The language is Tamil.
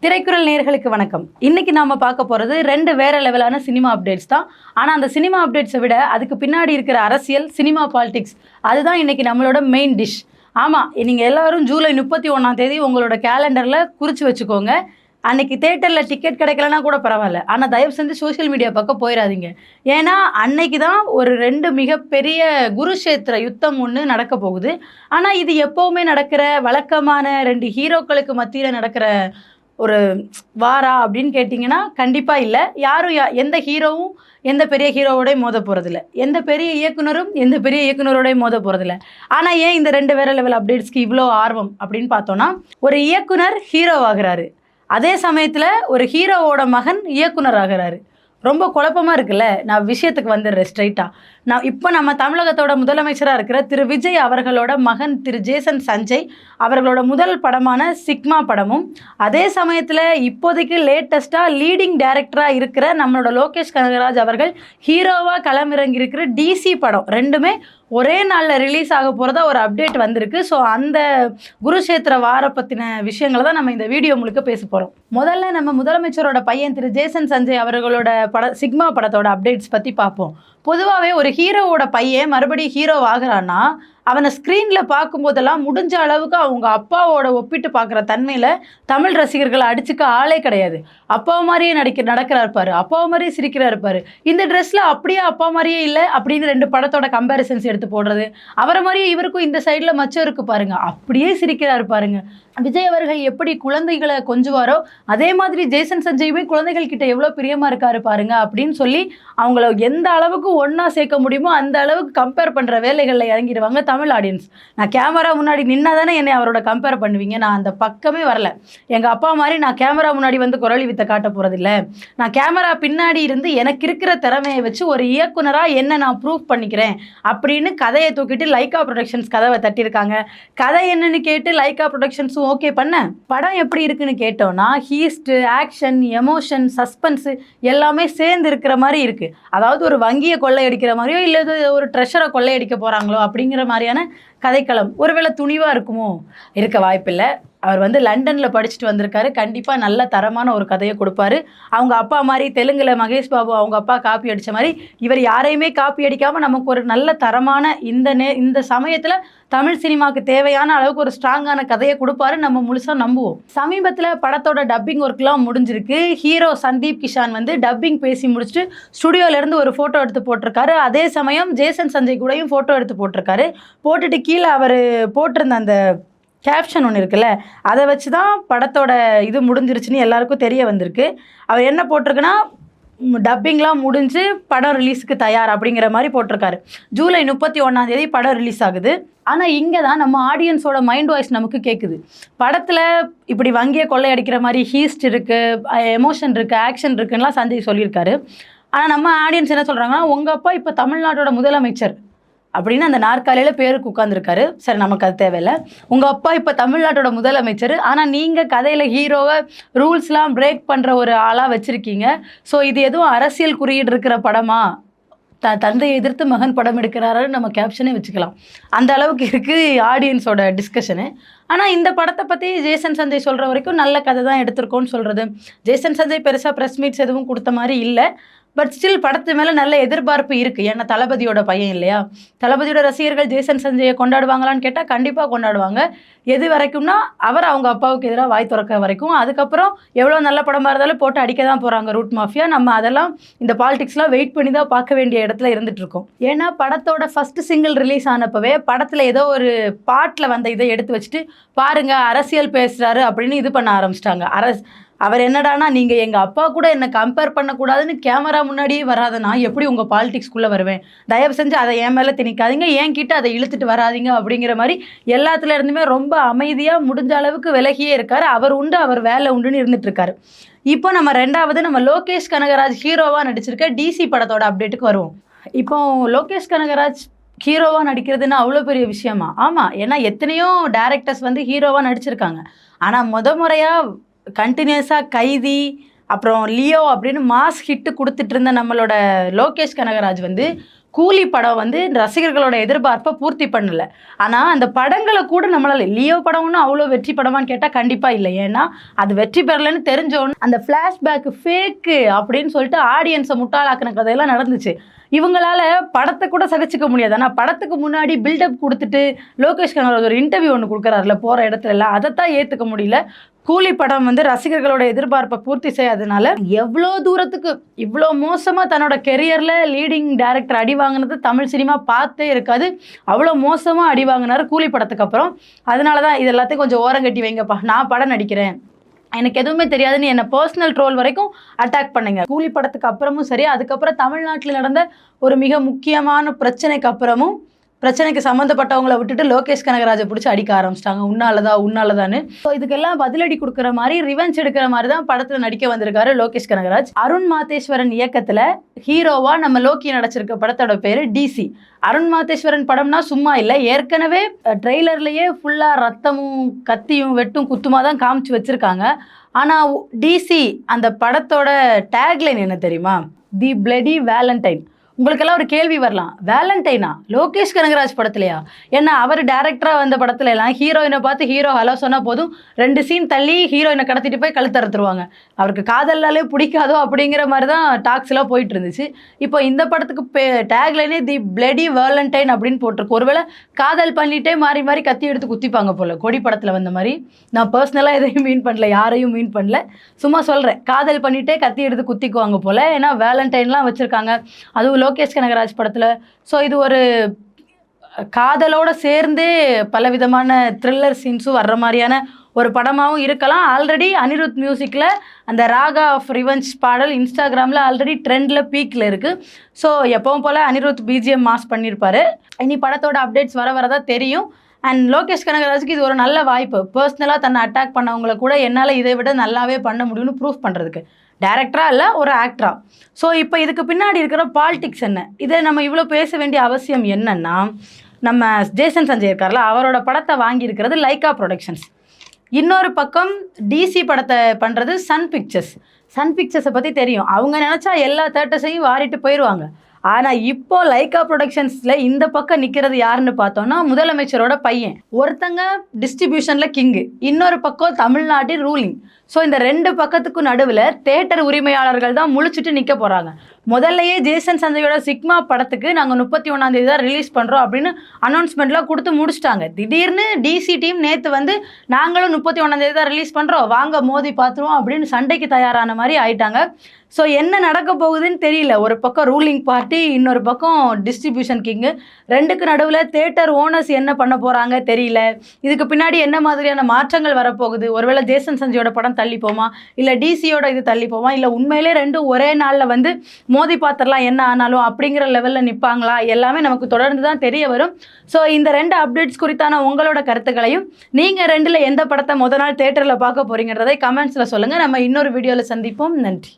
திரைக்குறள் நேயர்களுக்கு வணக்கம். இன்னைக்கு நாம பார்க்க போறது 2 வேற லெவலான சினிமா அப்டேட்ஸ் தான். ஆனா அந்த சினிமா அப்டேட்ஸை விட அதுக்கு பின்னாடி இருக்கிற அரசியல், சினிமா பாலிடிக்ஸ் அதுதான் இன்னைக்கு நம்மளோட மெயின் டிஷ். ஆமா, நீங்க எல்லாரும் ஜூலை 31ஆம் தேதி உங்களோட கேலண்டர்ல குறிச்சு வச்சுக்கோங்க. அன்னைக்கு தேட்டர்ல டிக்கெட் கிடைக்கலனா கூட பரவாயில்ல. ஆனா தயவு செஞ்சு சோஷியல் மீடியா பக்கம் போயிடாதீங்க. ஏன்னா அன்னைக்கு தான் ஒரு 2 மிகப்பெரிய குருஷேத்திர யுத்தம் ஒன்று நடக்க போகுது. ஆனா இது எப்பவுமே நடக்கிற வழக்கமான 2 ஹீரோக்களுக்கு மத்தியில நடக்கிற ஒரு வாரா அப்படின்னு கேட்டிங்கன்னா கண்டிப்பாக இல்லை. யாரும் எந்த ஹீரோவும் எந்த பெரிய ஹீரோவோடய மோத போகிறதில்ல, எந்த பெரிய இயக்குனரும் எந்த பெரிய இயக்குனரோடய மோத போகிறதில்ல. ஆனால் ஏன் இந்த 2 வேற லெவல் அப்டேட்ஸ்க்கு இவ்வளோ ஆர்வம் அப்படின்னு பார்த்தோன்னா, ஒரு இயக்குனர் ஹீரோ ஆகிறாரு, அதே சமயத்தில் ஒரு ஹீரோவோட மகன் இயக்குனர் ஆகிறாரு. ரொம்ப குழப்பமாக இருக்குல்ல. நான் விஷயத்துக்கு வந்துடுறேன் ஸ்ட்ரைட்டாக. இப்போ நம்ம தமிழகத்தோட முதலமைச்சராக இருக்கிற திரு விஜய் அவர்களோட மகன் திரு ஜேசன் சஞ்சய் அவர்களோட முதல் படமான சிக்மா படமும், அதே சமயத்தில் இப்போதைக்கு லேட்டஸ்ட்டாக லீடிங் டைரக்டராக இருக்கிற நம்மளோட லோகேஷ் கனகராஜ் அவர்கள் ஹீரோவாக களமிறங்கி இருக்கிற டிசி படம் ரெண்டுமே ஒரே நாளில் ரிலீஸ் ஆக போகிறதா ஒரு அப்டேட் வந்திருக்கு. ஸோ அந்த குருஷேத்திர வார பற்றின விஷயங்களை தான் நம்ம இந்த வீடியோ முழுக்க பேச போகிறோம். முதல்ல நம்ம முதலமைச்சரோட பையன் திரு ஜேசன் சஞ்சய் அவர்களோட சிக்மா படத்தோட அப்டேட்ஸ் பற்றி பார்ப்போம். பொதுவாகவே ஒரு ஹீரோவோட பையன் மறுபடியும் ஹீரோ ஆகிறான்னா அவனை ஸ்க்ரீனில் பார்க்கும்போதெல்லாம் முடிஞ்ச அளவுக்கு அவங்க அப்பாவோட ஒப்பிட்டு பார்க்குற தன்மையில் தமிழ் ரசிகர்களை அடிச்சுக்க ஆளே கிடையாது. அப்பா மாதிரியே நடக்கிறா இருப்பார், அப்பா மாதிரியே சிரிக்கிறா இருப்பார். இந்த ட்ரெஸ்ஸில் அப்படியே அப்பா மாதிரியே இல்லை அப்படின்னு 2 படத்தோட கம்பேரிசன்ஸ் எடுத்து போடுறது, அவரை மாதிரியே இவருக்கும் இந்த சைடில் மச்சம் இருக்குது பாருங்கள், அப்படியே சிரிக்கிறாரு பாருங்க. விஜய் அவர்கள் எப்படி குழந்தைகளை கொஞ்சுவாரோ அதே மாதிரி ஜேசன் சஞ்சயுமே குழந்தைகள் கிட்ட எவ்வளோ பிரியமாக இருக்காரு பாருங்க அப்படின்னு சொல்லி அவங்கள எந்த அளவுக்கு ஒன்றா சேர்க்க முடியுமோ அந்த அளவுக்கு கம்பேர் பண்ணுற வேலைகளில் இறங்கிடுவாங்க தமிழ் ஆடியன்ஸ். நான் கேமரா முன்னாடி நின்னா தானே என்னை அவரோட கம்பேர் பண்ணுவீங்க, நான் அந்த பக்கமே வரல. எங்கள் அப்பா மாதிரி நான் கேமரா முன்னாடி வந்து குரலி வித்தை காட்ட போகிறதில்ல. நான் கேமரா பின்னாடி இருந்து எனக்கு இருக்கிற திறமையை வச்சு ஒரு இயக்குனராக என்ன நான் ப்ரூவ் பண்ணிக்கிறேன் அப்படின்னு கதையை தூக்கிட்டு லைக்கா ப்ரொடக்ஷன்ஸ் கதவை தட்டியிருக்காங்க. கதை என்னன்னு கேட்டு லைக்கா ப்ரொடக்ஷன்ஸும் ஓகே பண்ண, படம் எப்படி இருக்குன்னு கேட்டோம்னா ஹீஸ்ட்டு, ஆக்ஷன், எமோஷன், சஸ்பென்ஸு எல்லாமே சேர்ந்து இருக்கிற மாதிரி இருக்குது. அதாவது ஒரு வங்கியை கொள்ளையடிக்கிற மாதிரியோ இல்லை ஒரு ட்ரெஷரை கொள்ளையடிக்க போகிறாங்களோ அப்படிங்கிற மாதிரியான கதைக்களம். ஒருவேளை துணிவாக இருக்குமோ? இருக்க வாய்ப்பில்லை. அவர் வந்து லண்டனில் படிச்சுட்டு வந்திருக்காரு, கண்டிப்பாக நல்ல தரமான ஒரு கதையை கொடுப்பாரு. அவங்க அப்பா மாதிரி தெலுங்கில் மகேஷ் பாபு அவங்க அப்பா காப்பி அடித்த மாதிரி இவர் யாரையுமே காப்பி அடிக்காமல் நமக்கு ஒரு நல்ல தரமான இந்த சமயத்தில் தமிழ் சினிமாவுக்கு தேவையான அளவுக்கு ஒரு ஸ்ட்ராங்கான கதையை கொடுப்பாரு, நம்ம முழுசாக நம்புவோம். சமீபத்தில் படத்தோட டப்பிங் ஒர்க்லாம் முடிஞ்சிருக்கு. ஹீரோ சந்தீப் கிஷான் வந்து டப்பிங் பேசி முடிச்சுட்டு ஸ்டுடியோலேருந்து ஒரு ஃபோட்டோ எடுத்து போட்டிருக்காரு. அதே சமயம் ஜேசன் சஞ்சய் கூடயும் ஃபோட்டோ எடுத்து போட்டிருக்காரு. போட்டுட்டு கீழே அவர் போட்டிருந்த அந்த கேப்ஷன் ஒன்று இருக்குல்ல, அதை வச்சு தான் படத்தோட இது முடிஞ்சிருச்சுன்னு எல்லாருக்கும் தெரிய வந்திருக்கு. அவர் என்ன போட்டிருக்குன்னா, டப்பிங்லாம் முடிஞ்சு படம் ரிலீஸுக்கு தயார் அப்படிங்கிற மாதிரி போட்டிருக்காரு. ஜூலை 31ஆம் தேதி படம் ரிலீஸ் ஆகுது. ஆனால் இங்கே தான் நம்ம ஆடியன்ஸோட மைண்ட் வாய்ஸ் நமக்கு கேட்குது. படத்தில் இப்படி வங்கியை கொள்ளையடிக்கிற மாதிரி ஹீஸ்ட் இருக்குது, எமோஷன் இருக்குது, ஆக்ஷன் இருக்குன்னுலாம் சஞ்சய் சொல்லியிருக்காரு. ஆனால் நம்ம ஆடியன்ஸ் என்ன சொல்கிறாங்கன்னா, உங்கள் அப்பா இப்போ தமிழ்நாட்டோட முதலமைச்சர் அப்படின்னு அந்த நாற்காலியில் பேருக்கு உட்காந்துருக்காரு. சரி, நமக்கு அது தேவையில்லை. உங்கள் அப்பா இப்போ தமிழ்நாட்டோட முதலமைச்சர், ஆனால் நீங்கள் கதையில் ஹீரோவை ரூல்ஸ்லாம் பிரேக் பண்ணுற ஒரு ஆளாக வச்சுருக்கீங்க. ஸோ இது எதுவும் அரசியல் குறியீடு இருக்கிற படமா? தந்தையை எதிர்த்து மகன் படம் எடுக்கிறாருன்னு நம்ம கேப்ஷனே வச்சுக்கலாம். அந்த அளவுக்கு இருக்குது ஆடியன்ஸோட டிஸ்கஷனு. ஆனால் இந்த படத்தை பற்றி ஜேசன் சஞ்சய் சொல்கிற வரைக்கும் நல்ல கதை தான் எடுத்திருக்கோன்னு சொல்கிறது. ஜேசன் சஞ்சய் பெருசாக ப்ரெஸ் மீட்ஸ் எதுவும் கொடுத்த மாதிரி இல்லை. பட் ஸ்டில் படத்து மேலே நல்ல எதிர்பார்ப்பு இருக்குது. ஏன்னா தளபதியோட பையன் இல்லையா? தளபதியோட ரசிகர்கள் ஜேசன் சஞ்சயை கொண்டாடுவாங்களான்னு கேட்டால் கண்டிப்பாக கொண்டாடுவாங்க. எது வரைக்கும்னா அவர் அவங்க அப்பாவுக்கு எதிராக வாய் திறக்க வரைக்கும். அதுக்கப்புறம் எவ்வளோ நல்ல படமாக இருந்தாலும் போட்டு அடிக்க தான் போகிறாங்க ரூட் மாஃபியா. நம்ம அதெல்லாம் இந்த பாலிடிக்ஸ்லாம் வெயிட் பண்ணி தான் பார்க்க வேண்டிய இடத்துல இருந்துகிட்ருக்கோம். ஏன்னா படத்தோட ஃபஸ்ட்டு சிங்கிள் ரிலீஸ் ஆனப்பவே படத்தில் ஏதோ ஒரு பாட்டில் வந்த இதை எடுத்து வச்சுட்டு பாருங்கள் அரசியல் பேசுகிறாரு அப்படின்னு இது பண்ண ஆரம்பிச்சிட்டாங்க. அவர் என்னடானா, நீங்கள் எங்கள் அப்பா கூட என்னை கம்பேர் பண்ணக்கூடாதுன்னு கேமரா முன்னாடியே வராத நான் எப்படி உங்கள் பாலிடிக்ஸ்குள்ளே வருவேன்? தயவு செஞ்சு அதை என் மேலே திணிக்காதீங்க, என்கிட்ட அதை இழுத்துட்டு வராதிங்க அப்படிங்கிற மாதிரி எல்லாத்துல இருந்துமே ரொம்ப அமைதியாக முடிஞ்ச அளவுக்கு விலகியே இருக்கார். அவர் உண்டு, அவர் வேலை உண்டுன்னு இருந்துட்டு இருக்காரு. இப்போ நம்ம 2வது நம்ம லோகேஷ் கனகராஜ் ஹீரோவாக நடிச்சிருக்க டிசி படத்தோட அப்டேட்டுக்கு வருவோம். இப்போ லோகேஷ் கனகராஜ் ஹீரோவாக நடிக்கிறதுன்னா அவ்வளோ பெரிய விஷயமா? ஆமாம், ஏன்னா எத்தனையோ டேரக்டர்ஸ் வந்து ஹீரோவாக நடிச்சிருக்காங்க. ஆனால் முறையாக கண்டினியூஸாக கைதி, அப்புறம் லியோ அப்படின்னு மாஸ் ஹிட்டு கொடுத்துட்டு இருந்த நம்மளோட லோகேஷ் கனகராஜ் வந்து கூலி படம் வந்து ரசிகர்களோட எதிர்பார்ப்பை பூர்த்தி பண்ணல. ஆனால் அந்த படங்களை கூட நம்மளால் லியோ படம்னு அவ்வளோ வெற்றி படமான்னு கேட்டால் கண்டிப்பாக இல்லை. ஏன்னா அது வெற்றி பெறலைன்னு தெரிஞ்சோன்னு அந்த ஃப்ளாஷ்பேக்கு ஃபேக்கு அப்படின்னு சொல்லிட்டு ஆடியன்ஸை முட்டாளாக்குன கதையெல்லாம் நடந்துச்சு. இவங்களால படத்தை கூட சகிச்சுக்க முடியாது. ஆனால் படத்துக்கு முன்னாடி பில்டப் கொடுத்துட்டு லோகேஷ் கனகராஜ் ஒரு இன்டர்வியூ ஒன்று கொடுக்குறாருல போகிற இடத்துல எல்லாம், அதைத்தான் ஏற்றுக்க முடியல. கூலி படம் வந்து ரசிகர்களோட எதிர்பார்ப்பை பூர்த்தி செய்யாதனால எவ்வளோ தூரத்துக்கு இவ்வளோ மோசமாக தன்னோட கெரியரில் லீடிங் டைரக்டர் அடி வாங்கினது தமிழ் சினிமா பார்த்தே இருக்காது. அவ்வளோ மோசமாக அடி வாங்கினார் கூலி படத்துக்கு அப்புறம். அதனால தான் இது எல்லாத்தையும் கொஞ்சம் ஓரங்கட்டி வைங்கப்பா, நான் படம் நடிக்கிறேன், எனக்கு எதுவுமே தெரியாதுன்னு என்னை பர்சனல் ட்ரோல் வரைக்கும் அட்டாக் பண்ணுங்க. கூலி படத்துக்கு அப்புறமும் சரி, அதுக்கப்புறம் தமிழ்நாட்டில் நடந்த ஒரு மிக முக்கியமான பிரச்சனைக்கு சம்மந்தப்பட்டவங்களை விட்டுட்டு லோகேஷ் கனகராஜை பிடிச்சி அடிக்க ஆரம்பிச்சிட்டாங்க. உன்னாலதான்னு. ஸோ இதுக்கெல்லாம் பதிலடி கொடுக்குற மாதிரி, ரிவெஞ்ச் எடுக்கிற மாதிரி தான் படத்தில் நடிக்க வந்திருக்காரு லோகேஷ் கனகராஜ். அருண் மாதேஸ்வரன் இயக்கத்தில் ஹீரோவா நம்ம லோக்கி நடிச்சிருக்க படத்தோட பேரு டிசி. அருண் மாதேஸ்வரன் படம்னா சும்மா இல்லை, ஏற்கனவே ட்ரெய்லர்லேயே ஃபுல்லாக ரத்தமும் கத்தியும் வெட்டும் குத்துமா தான் காமிச்சு வச்சுருக்காங்க. ஆனால் டிசி அந்த படத்தோட டேக்லைன் என்ன தெரியுமா? தி பிளடி வேலண்டைன். உங்களுக்கெல்லாம் ஒரு கேள்வி வரலாம், வேலண்டைனா லோகேஷ் கனகராஜ் படத்துலையா? ஏன்னா அவர் டேரக்டராக வந்த படத்துல எல்லாம் ஹீரோயினை பார்த்து ஹீரோ ஹலோ சொன்னால் போதும், 2 சீன் தள்ளி ஹீரோயினை கடத்திட்டு போய் கழுத்து அறுத்துருவாங்க. அவருக்கு காதலாலே பிடிக்காதோ அப்படிங்கிற மாதிரி தான் டாக்ஸ்லாம் போயிட்டு இருந்துச்சு. இப்போ இந்த படத்துக்கு டேக்லைனே தி பிளடி வேலண்டைன் அப்படின்னு போட்டிருக்கு. ஒருவேளை காதல் பண்ணிட்டே மாறி மாறி கத்தி எடுத்து குத்திப்பாங்க போல, கொடி படத்தில் வந்த மாதிரி. நான் பர்சனலாக எதையும் மீன் பண்ணல, யாரையும் மீன் பண்ணல, சும்மா சொல்கிறேன். காதல் பண்ணிட்டே கத்தி எடுத்து குத்திக்குவாங்க போல, ஏன்னா வேலண்டைன்லாம் வச்சுருக்காங்க, அதுவும் லோகேஷ் கனகராஜ் படத்தில். ஸோ இது ஒரு காதலோடு சேர்ந்து பலவிதமான த்ரில்லர் சீன்ஸும் வர்ற மாதிரியான ஒரு படமாகவும் இருக்கலாம். ஆல்ரெடி அனிருத் மியூசிக்கில் அந்த ராகா ஆஃப் ரிவெஞ்ச் பாடல் இன்ஸ்டாகிராமில் ஆல்ரெடி ட்ரெண்டில் பீக்கில் இருக்குது. ஸோ எப்பவும் போல் அனிருத் பிஜிஎம் மாஸ் பண்ணியிருப்பார். இனி படத்தோட அப்டேட்ஸ் வரதான் தெரியும். அண்ட் லோகேஷ் கனகராஜுக்கு இது ஒரு நல்ல வாய்ப்பு, பர்சனலாக தன்னை அட்டாக் பண்ணவங்களை கூட என்னால் இதை விட நல்லாவே பண்ண முடியும்னு ப்ரூஃப் பண்ணுறதுக்கு. டைரக்டராக இல்லை, ஒரு ஆக்டரா. ஸோ இப்போ இதுக்கு பின்னாடி இருக்கிற பாலிடிக்ஸ் என்ன, இதை நம்ம இவ்வளோ பேச வேண்டிய அவசியம் என்னன்னா, நம்ம ஜேசன் சஞ்சய் இருக்கார்ல, அவரோட படத்தை வாங்கியிருக்கிறது லைக்கா ப்ரொடக்ஷன்ஸ். இன்னொரு பக்கம் டிசி படத்தை பண்ணுறது சன் பிக்சர்ஸை பற்றி தெரியும். அவங்க நினச்சா எல்லா தேட்டர்ஸையும் வாரிட்டு போயிடுவாங்க. ஆனால் இப்போ லைக்கா ப்ரொடக்ஷன்ஸில் இந்த பக்கம் நிற்கிறது யாருன்னு பார்த்தோன்னா, முதலமைச்சரோட பையன். ஒருத்தங்க டிஸ்ட்ரிபியூஷனில் கிங்கு, இன்னொரு பக்கம் தமிழ்நாட்டில் ரூலிங். ஸோ இந்த 2 பக்கத்துக்கும் நடுவில் தேட்டர் உரிமையாளர்கள் தான் முழிச்சிட்டு நிற்க போகிறாங்க. முதல்லையே ஜேசன் சஞ்சயோட சிக்மா படத்துக்கு நாங்கள் 31ஆம் தேதி தான் ரிலீஸ் பண்ணுறோம் அப்படின்னு அனௌன்ஸ்மெண்ட்லாம் கொடுத்து முடிச்சிட்டாங்க. திடீர்னு டிசி டீம் நேற்று வந்து நாங்களும் 31ஆம் தேதி தான் ரிலீஸ் பண்ணுறோம், வாங்க மோதி பார்த்துருவோம் அப்படின்னு சண்டைக்கு தயாரான மாதிரி ஆயிட்டாங்க. ஸோ என்ன நடக்க போகுதுன்னு தெரியல. ஒரு பக்கம் ரூலிங் பார்ட்டி, இன்னொரு பக்கம் டிஸ்ட்ரிபியூஷன் கிங்கு. 2க்கு நடுவில் தேட்டர் ஓனர்ஸ் என்ன பண்ண போகிறாங்க தெரியல. இதுக்கு பின்னாடி என்ன மாதிரியான மாற்றங்கள் வரப்போகுது? ஒருவேளை ஜேசன் சஞ்சயோட படம் தள்ளிப்போமா, இல்லை டிசியோட இது தள்ளிப்போமா, இல்லை உண்மையிலே 2 ஒரே நாளில் வந்து மோதி பாத்திரலாம் என்ன ஆனாலும் அப்படிங்கிற லெவலில் நிற்பாங்களா? எல்லாமே நமக்கு தொடர்ந்து தான் தெரிய வரும். ஸோ இந்த 2 அப்டேட்ஸ் குறித்தான உங்களோட கருத்துக்களையும், நீங்கள் 2ல் எந்த படத்தை நாள் தேட்டரில் பார்க்க போகிறீங்கன்றதை கமெண்ட்ஸில் சொல்லுங்கள். நம்ம இன்னொரு வீடியோவில் சந்திப்போம். நன்றி.